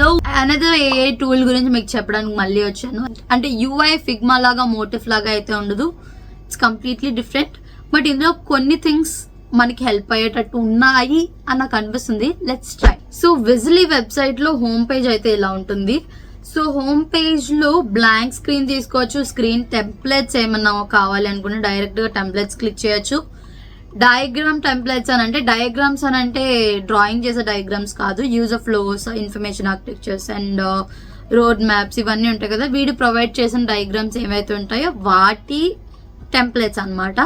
Hello, another AI tool గురించి మీకు చెప్పడానికి మళ్ళీ వచ్చాను. అంటే యూఐ ఫిగ్మా లాగా మోటిఫ్ లాగా అయితే ఉండదు, ఇట్స్ కంప్లీట్లీ డిఫరెంట్. బట్ ఇందులో కొన్ని థింగ్స్ మనకి హెల్ప్ అయ్యేటట్టు ఉన్నాయి అని నాకు అనిపిస్తుంది. Let's try. సో విజిలీ వెబ్సైట్ లో హోమ్ పేజ్ అయితే ఇలా ఉంటుంది. సో హోమ్ పేజ్ లో బ్లాంక్ స్క్రీన్ తీసుకోవచ్చు. స్క్రీన్ టెంప్లెట్స్ ఏమన్నా కావాలి అనుకుంటే డైరెక్ట్ గా టెంప్లెట్స్ క్లిక్ చేయొచ్చు. డయాగ్రామ్ టెంప్లెట్స్ అని అంటే, డయాగ్రామ్స్ అని అంటే డ్రాయింగ్ చేసే డయాగ్రామ్స్ కాదు, use of flows, information architectures and road maps ఇవన్నీ ఉంటాయి కదా, వీడు ప్రొవైడ్ చేసిన డయాగ్రామ్స్ ఏవైతే ఉంటాయో వాటి టెంప్లెట్స్ అన్నమాట.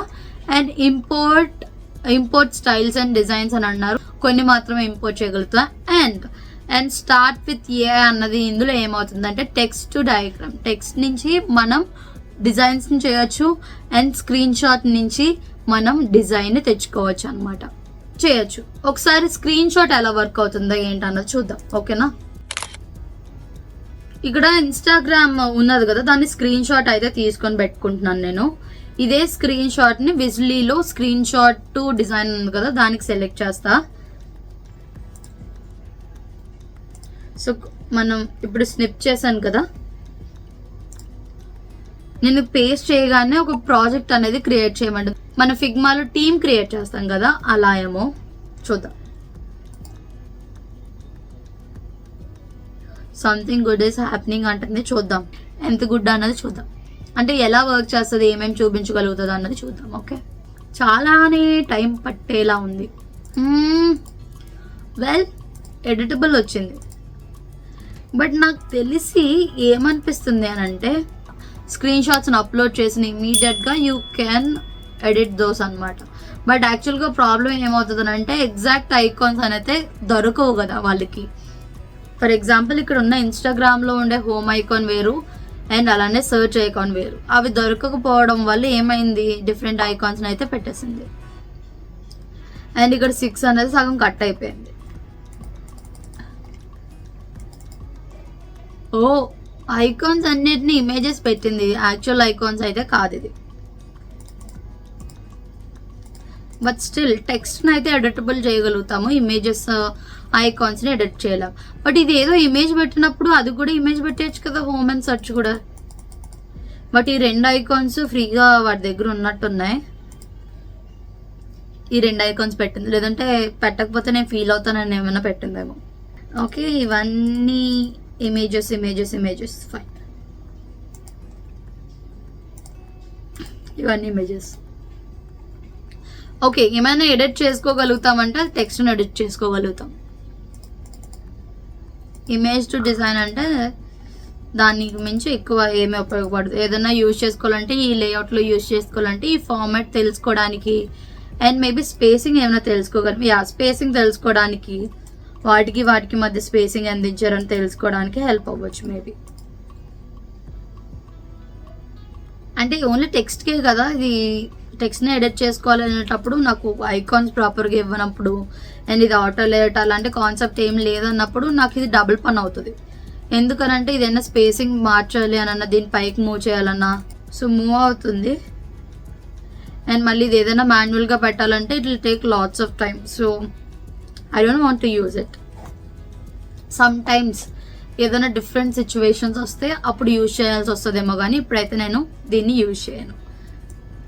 And import styles and designs అని అన్నారు, కొన్ని మాత్రమే ఇంపోర్ట్ చేయగలుగుతా. అండ్ స్టార్ట్ విత్ ఏ అన్నది ఇందులో ఏమవుతుందంటే టెక్స్ట్ టు డయాగ్రామ్, టెక్స్ట్ నుంచి మనం డిజైన్స్ చేయొచ్చు అండ్ స్క్రీన్ షాట్ నుంచి మనం డిజైన్ తెచ్చుకోవచ్చు అనమాట, చేయొచ్చు. ఒకసారి స్క్రీన్ షాట్ ఎలా వర్క్ అవుతుందో ఏంటన్నది చూద్దాం, ఓకేనా. ఇక్కడ ఇన్స్టాగ్రామ్ ఉన్నది కదా, దాన్ని స్క్రీన్ షాట్ అయితే తీసుకొని పెట్టుకుంటున్నాను నేను. ఇదే స్క్రీన్ షాట్ ని విజిలీలో స్క్రీన్ షాట్ టు డిజైన్ ఉంది కదా, దానికి సెలెక్ట్ చేస్తా. సో మనం ఇప్పుడు స్నిప్ చేశాను కదా, నేను పేస్ట్ చేయగానే ఒక ప్రాజెక్ట్ అనేది క్రియేట్ చేయమంటుంది. మన ఫిగ్మాలో టీమ్ క్రియేట్ చేస్తాం కదా, అలా ఏమో చూద్దాం. సంథింగ్ గుడ్ ఈస్ హ్యాపెనింగ్ అంటుంది, చూద్దాం ఎంత గుడ్ అన్నది చూద్దాం. అంటే ఎలా వర్క్ చేస్తుంది, ఏమేమి చూపించగలుగుతుంది అన్నది చూద్దాం. ఓకే, చాలానే టైం పట్టేలా ఉంది. వెల్, ఎడిటబుల్ వచ్చింది. బట్ నాకు తెలిసి ఏమనిపిస్తుంది అని అంటే, స్క్రీన్ షాట్స్ని అప్లోడ్ చేసిన ఇమీడియట్గా యూ క్యాన్ ఎడిట్ దోస్ అనమాట. బట్ యాక్చువల్గా ప్రాబ్లం ఏమవుతుంది అంటే, ఎగ్జాక్ట్ ఐకాన్స్ అనేది దొరకవు కదా వాళ్ళకి. ఫర్ ఎగ్జాంపుల్ ఇక్కడ ఉన్న ఇన్స్టాగ్రామ్లో ఉండే హోమ్ ఐకాన్ వేరు అండ్ అలానే సర్చ్ ఐకాన్ వేరు, అవి దొరకకపోవడం వల్ల ఏమైంది, డిఫరెంట్ ఐకాన్స్ని అయితే పెట్టేసింది. అండ్ ఇక్కడ 6 అనేది సగం కట్ అయిపోయింది. ఓ, ఐకాన్స్ అన్నిటిని ఇమేజెస్ పెట్టింది, యాక్చువల్ ఐకాన్స్ అయితే కాదు ఇది. బట్ స్టిల్ టెక్స్ట్ని అయితే ఎడిటబుల్ చేయగలుగుతాము, ఇమేజెస్ ఐకాన్స్ని ఎడిట్ చేయలేం. బట్ ఇది ఏదో ఇమేజ్ పెట్టినప్పుడు అది కూడా ఇమేజ్ పెట్టేయచ్చు కదా, హోమ్ అండ్ సర్చ్ కూడా. బట్ ఈ 2 ఐకాన్స్ ఫ్రీగా వాటి దగ్గర ఉన్నట్టున్నాయి. ఈ 2 ఐకాన్స్ పెట్టింది, లేదంటే పెట్టకపోతే నేను ఫీల్ అవుతానని ఏమైనా పెట్టిందేమో. ఓకే, ఇవన్నీ ఇమేజెస్ ఫైన్, ఇవన్నీ ఇమేజెస్. ఓకే, ఏమైనా ఎడిట్ చేసుకోగలుగుతామంటే టెక్స్ట్ని ఎడిట్ చేసుకోగలుగుతాం. ఇమేజ్ టు డిజైన్ అంటే దానికి మించి ఎక్కువ ఏమీ ఉపయోగపడదు. ఏదైనా యూజ్ చేసుకోవాలంటే ఈ లేఅవుట్లో యూజ్ చేసుకోవాలంటే ఈ ఫార్మాట్ తెలుసుకోవడానికి అండ్ మేబీ స్పేసింగ్ ఏమైనా తెలుసుకోగలం. స్పేసింగ్ తెలుసుకోవడానికి, వాటికి మధ్య స్పేసింగ్ అందించారని తెలుసుకోవడానికి హెల్ప్ అవ్వచ్చు మేబీ. అంటే ఓన్లీ టెక్స్ట్కే కదా ఇది, టెక్స్ట్ని ఎడిట్ చేసుకోవాలనేటప్పుడు నాకు ఐకాన్స్ ప్రాపర్గా ఇవ్వనప్పుడు అండ్ ఇది ఆటో లేఅవుట్ అలాంటి కాన్సెప్ట్ ఏం లేదన్నప్పుడు నాకు ఇది డబుల్ పని అవుతుంది. ఎందుకనంటే ఇదైనా స్పేసింగ్ మార్చాలి అని దీని పైకి మూవ్ చేయాలన్నా సో మూవ్ అవుతుంది. అండ్ మళ్ళీ ఇది ఏదైనా మాన్యువల్గా పెట్టాలంటే it will take lots of time. So I don't want to use it. Some times ఏదైనా డిఫరెంట్ సిచ్యువేషన్స్ వస్తే అప్పుడు యూజ్ చేయాల్సి వస్తుందేమో, కానీ ఇప్పుడైతే నేను దీన్ని యూజ్ చేయను.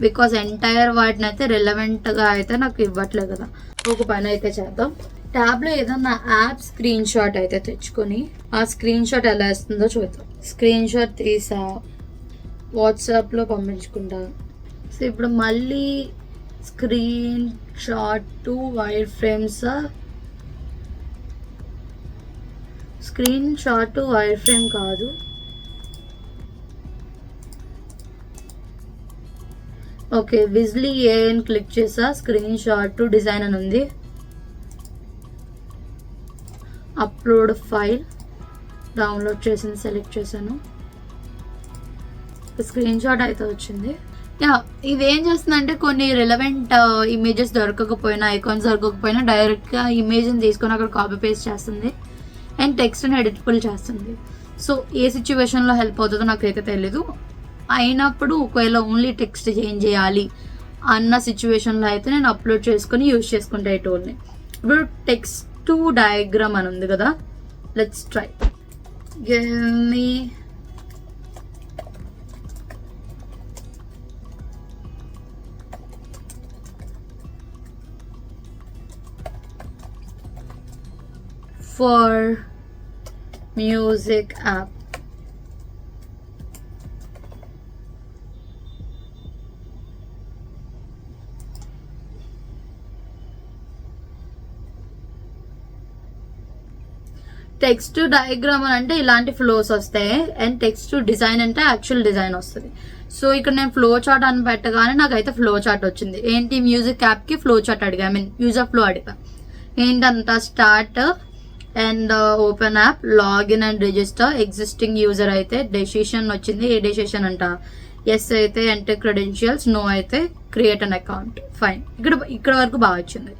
బికాజ్ ఎంటైర్ వాటిని అయితే రిలవెంట్గా అయితే నాకు ఇవ్వట్లేదు కదా. ఒక పని అయితే చేద్దాం, ట్యాబ్లో ఏదన్నా యాప్ స్క్రీన్ షాట్ అయితే తెచ్చుకొని ఆ స్క్రీన్ షాట్ ఎలా వేస్తుందో చూద్దాం. స్క్రీన్ షాట్ తీసా, వాట్సాప్లో పంపించుకుంటా. సో ఇప్పుడు మళ్ళీ screen shot to wire frames, screen shot to wire frame కాదు, ఓకే విజిలీ ఏఎన్ క్లిక్ చేసా, స్క్రీన్ షాట్ టు డిజైన్ అని ఉంది. అప్లోడ్ ఫైల్ డౌన్లోడ్ చేసింది సెలెక్ట్ చేశాను, స్క్రీన్ షాట్ అయితే వచ్చింది. ఇదేం చేస్తుందంటే కొన్ని రిలవెంట్ ఇమేజెస్ దొరకకపోయినా, ఐకాన్స్ దొరకకపోయినా డైరెక్ట్గా ఇమేజ్ని తీసుకొని అక్కడ కాపీ పేస్ట్ చేస్తుంది అండ్ టెక్స్ట్ని ఎడిటబుల్ చేస్తుంది. సో ఏ సిచ్యువేషన్లో హెల్ప్ అవుతుందో నాకైతే తెలీదు. అయినప్పుడు ఒకవేళ ఓన్లీ టెక్స్ట్ చేంజ్ చేయాలి అన్న సిచ్యువేషన్లో అయితే నేను అప్లోడ్ చేసుకొని యూజ్ చేసుకుంటా ఈ టూల్ని. ఇప్పుడు టెక్స్ట్ టు డయాగ్రామ్ అని ఉంది కదా, let's try. give me for music app. Text diagram అని అంటే ఇలాంటి ఫ్లోస్ వస్తాయి, అండ్ టెక్స్ట్ డిజైన్ అంటే యాక్చువల్ డిజైన్ వస్తుంది. సో ఇక్కడ నేను ఫ్లో చార్ట్ అని పెట్టగానే నాకైతే ఫ్లో చార్ట్ వచ్చింది. ఏంటి మ్యూజిక్ యాప్కి ఫ్లో చార్ట్ అడిగా, ఐ మీన్ యూజర్ ఫ్లో అడిగా. ఏంటంట start and open app, login and register, existing user అయితే డెసిషన్ వచ్చింది. ఏ డెసిషన్ అంట? ఎస్ అయితే ఎంటర్ క్రెడెన్షియల్స్, నో అయితే క్రియేట్ అన్ అకౌంట్. ఫైన్, ఇక్కడ వరకు బాగా వచ్చింది.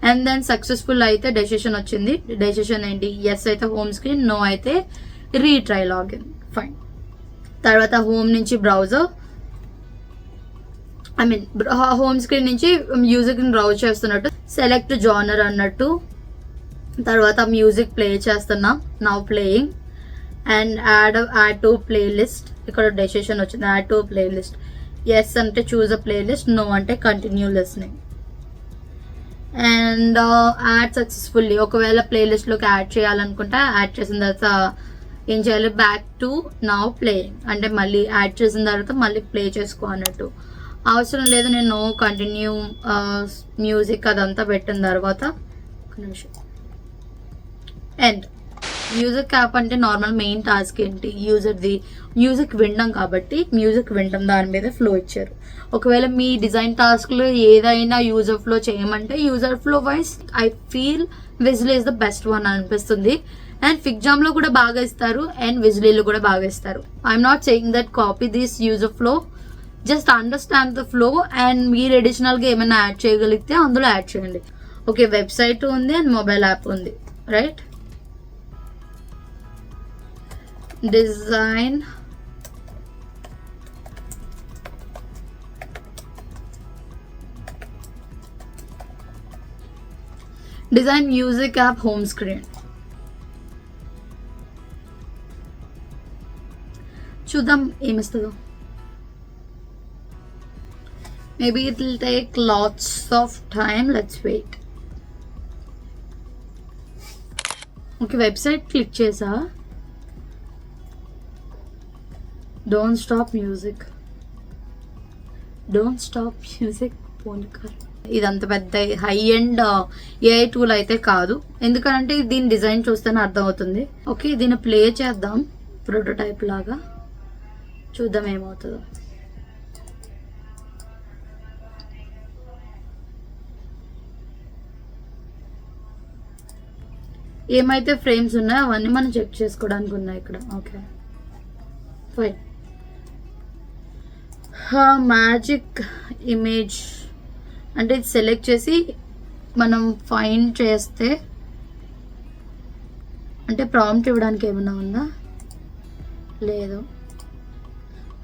అండ్ దెన్ సక్సెస్ఫుల్ అయితే డెసిషన్ వచ్చింది. డెసిషన్ ఏంటి? ఎస్ అయితే హోమ్ స్క్రీన్, నో అయితే రీట్రై లాగిన్. ఫైన్. తర్వాత హోమ్ నుంచి browser, I mean home screen నుంచి మ్యూజిక్ ని బ్రౌజ్ చేస్తున్నట్టు, సెలెక్ట్ జానర్ అన్నట్టు. తర్వాత మ్యూజిక్ ప్లే చేస్తున్నా, now playing. And add to playlist, ఇక్కడ డెసిషన్ వచ్చింది యాడ్ టు ప్లేలిస్ట్. ఎస్ అంటే చూజ్ అ ప్లేలిస్ట్, నో అంటే continue listening. And add successfully, ఒకవేళ ప్లేలిస్ట్లోకి యాడ్ చేయాలనుకుంటే యాడ్ చేసిన తర్వాత ఏం చేయాలి? బ్యాక్ టు నౌ ప్లేయింగ్, అంటే మళ్ళీ యాడ్ చేసిన తర్వాత మళ్ళీ ప్లే చేసుకో అన్నట్టు. అవసరం లేదు, నేను కంటిన్యూ మ్యూజిక్ అదంతా పెట్టిన తర్వాత ఒక నిమిషం. అండ్ మ్యూజిక్ యాప్ అంటే నార్మల్ మెయిన్ టాస్క్ ఏంటి? యూజర్ది మ్యూజిక్ వినడం, కాబట్టి మ్యూజిక్ వినడం దాని మీద ఫ్లో ఇచ్చారు. ఒకవేళ మీ డిజైన్ టాస్క్లో ఏదైనా యూజర్ ఫ్లో చేయమంటే user flow wise I feel Visily is the best one అనిపిస్తుంది. అండ్ ఫిగ్జామ్లో కూడా బాగా ఇస్తారు, అండ్ విజిలీలో కూడా బాగా ఇస్తారు. I'm not saying that copy this user flow, just understand the flow. And మీరు అడిషనల్గా ఏమైనా యాడ్ చేయగలిగితే అందులో యాడ్ చేయండి. ఓకే, వెబ్సైట్ ఉంది అండ్ మొబైల్ యాప్ ఉంది, right? Design music app home screen. చూద్దాం ఏమిస్తుందో. Maybe it will take lots of time, let's wait. Okay, website click చేసా. డోంట్ స్టాప్ మ్యూజిక్ పోన్కర్. ఇదంత పెద్ద హై ఎండ్ ఏఐ టూల్ అయితే కాదు, ఎందుకంటే దీని డిజైన్ చూస్తేనే అర్థమవుతుంది. ఓకే, దీన్ని ప్లే చేద్దాం ప్రోటోటైప్ లాగా, చూద్దాం ఏమవుతుందో. ఏమైతే ఫ్రేమ్స్ ఉన్నాయో అవన్నీ మనం చెక్ చేసుకోవడానికి ఉన్నాయి ఇక్కడ. Okay fine. మ్యాజిక్ ఇమేజ్ అంటే ఇది సెలెక్ట్ చేసి మనం ఫైండ్ చేస్తే, అంటే ప్రాంప్ట్ ఇవ్వడానికి ఏమైనా ఉందా? లేదు.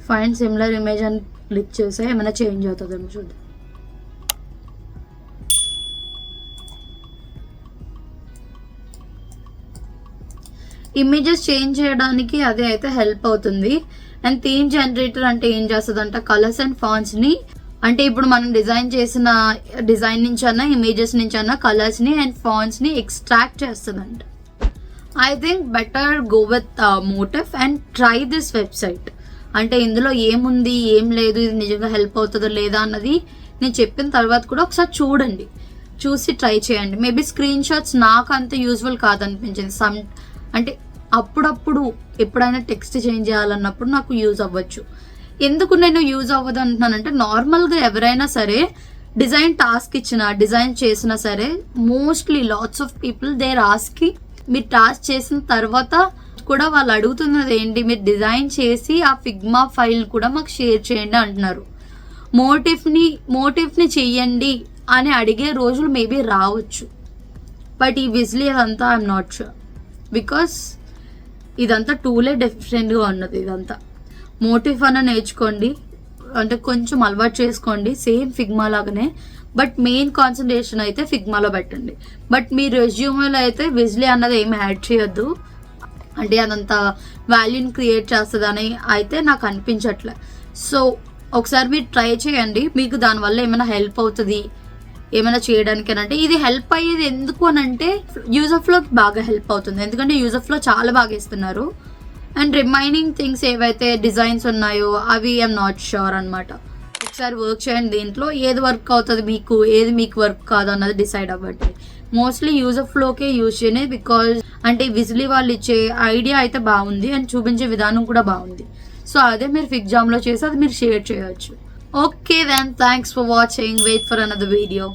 ఫైండ్ సిమిలర్ ఇమేజ్ అని క్లిక్ చేస్తే ఏమైనా చేంజ్ అవుతుందేమో చూద్దాం. ఇమేజెస్ చేంజ్ చేయడానికి అదే అయితే హెల్ప్ అవుతుంది. అండ్ థీమ్ జనరేటర్ అంటే ఏం చేస్తుంది అంటే కలర్స్ అండ్ ఫాంట్స్ ని, అంటే ఇప్పుడు మనం డిజైన్ చేసిన డిజైన్ నుంచి అన్నా ఇమేజెస్ నుంచి అన్నా కలర్స్ ని అండ్ ఫాంట్స్ ని ఎక్స్ట్రాక్ట్ చేస్తుందంట. I think better go with motive and try this website. అంటే ఇందులో ఏముంది ఏం లేదు, ఇది నిజంగా హెల్ప్ అవుతుందో లేదా అన్నది నేను చెప్పిన తర్వాత కూడా ఒకసారి చూడండి, చూసి ట్రై చేయండి. మేబీ స్క్రీన్ షాట్స్ నాకు అంత యూజ్ఫుల్ కాదనిపించింది. అంటే అప్పుడప్పుడు ఎప్పుడైనా టెక్స్ట్ చేంజ్ చేయాలన్నప్పుడు నాకు యూజ్ అవ్వచ్చు. ఎందుకు నేను యూజ్ అవ్వదు అంటున్నానంటే, నార్మల్గా ఎవరైనా సరే డిజైన్ టాస్క్ ఇచ్చినా డిజైన్ చేసినా సరే mostly lots of people there asking, మీరు టాస్క్ చేసిన తర్వాత కూడా వాళ్ళు అడుగుతున్నది ఏంటి, మీరు డిజైన్ చేసి ఆ ఫిగ్మా ఫైల్ కూడా మాకు షేర్ చేయండి అంటున్నారు. మోటివ్ని చెయ్యండి అని అడిగే రోజులు మేబీ రావచ్చు. బట్ ఈ విజిలీ అదంతా ఐఎమ్ నాట్ షూర్, బికాస్ ఇదంతా టూలే డిఫరెంట్గా ఉన్నది. ఇదంతా మోటివ్ అన్న నేర్చుకోండి, అంటే కొంచెం అలవాటు చేసుకోండి సేమ్ ఫిగ్మా లాగానే, బట్ మెయిన్ కాన్సన్ట్రేషన్ అయితే ఫిగ్మాలో పెట్టండి. బట్ మీ రెజ్యూమేలో అయితే విజిలీ అన్నది ఏమి యాడ్ చేయొద్దు. అంటే అదంత వాల్యూని క్రియేట్ చేస్తుందని అయితే నాకు అనిపించట్లే. సో ఒకసారి మీరు ట్రై చేయండి, మీకు దానివల్ల ఏమైనా హెల్ప్ అవుతుంది ఏమైనా చేయడానికి అని. అంటే ఇది హెల్ప్ అయ్యేది ఎందుకు అని అంటే యూజర్ ఫ్లోకి బాగా హెల్ప్ అవుతుంది, ఎందుకంటే యూజర్ ఫ్లో చాలా బాగా ఇస్తున్నారు. అండ్ రిమైనింగ్ థింగ్స్ ఏవైతే డిజైన్స్ ఉన్నాయో అవి ఐఎమ్ నాట్ షూర్ అనమాట. ఒకసారి వర్క్ చేయండి, దీంట్లో ఏది వర్క్ అవుతుంది మీకు, ఏది మీకు వర్క్ కాదు అన్నది డిసైడ్ అవ్వండి. మోస్ట్లీ యూజర్ ఫ్లోకే యూజ్ చేయనే, బికాజ్ అంటే విజిలీ వాళ్ళు ఇచ్చే ఐడియా అయితే బాగుంది అండ్ చూపించే విధానం కూడా బాగుంది. సో అదే మీరు ఫిగ్జామ్లో చేసి అది మీరు షేర్ చేయొచ్చు. Okay then, thanks for watching. Wait for another video.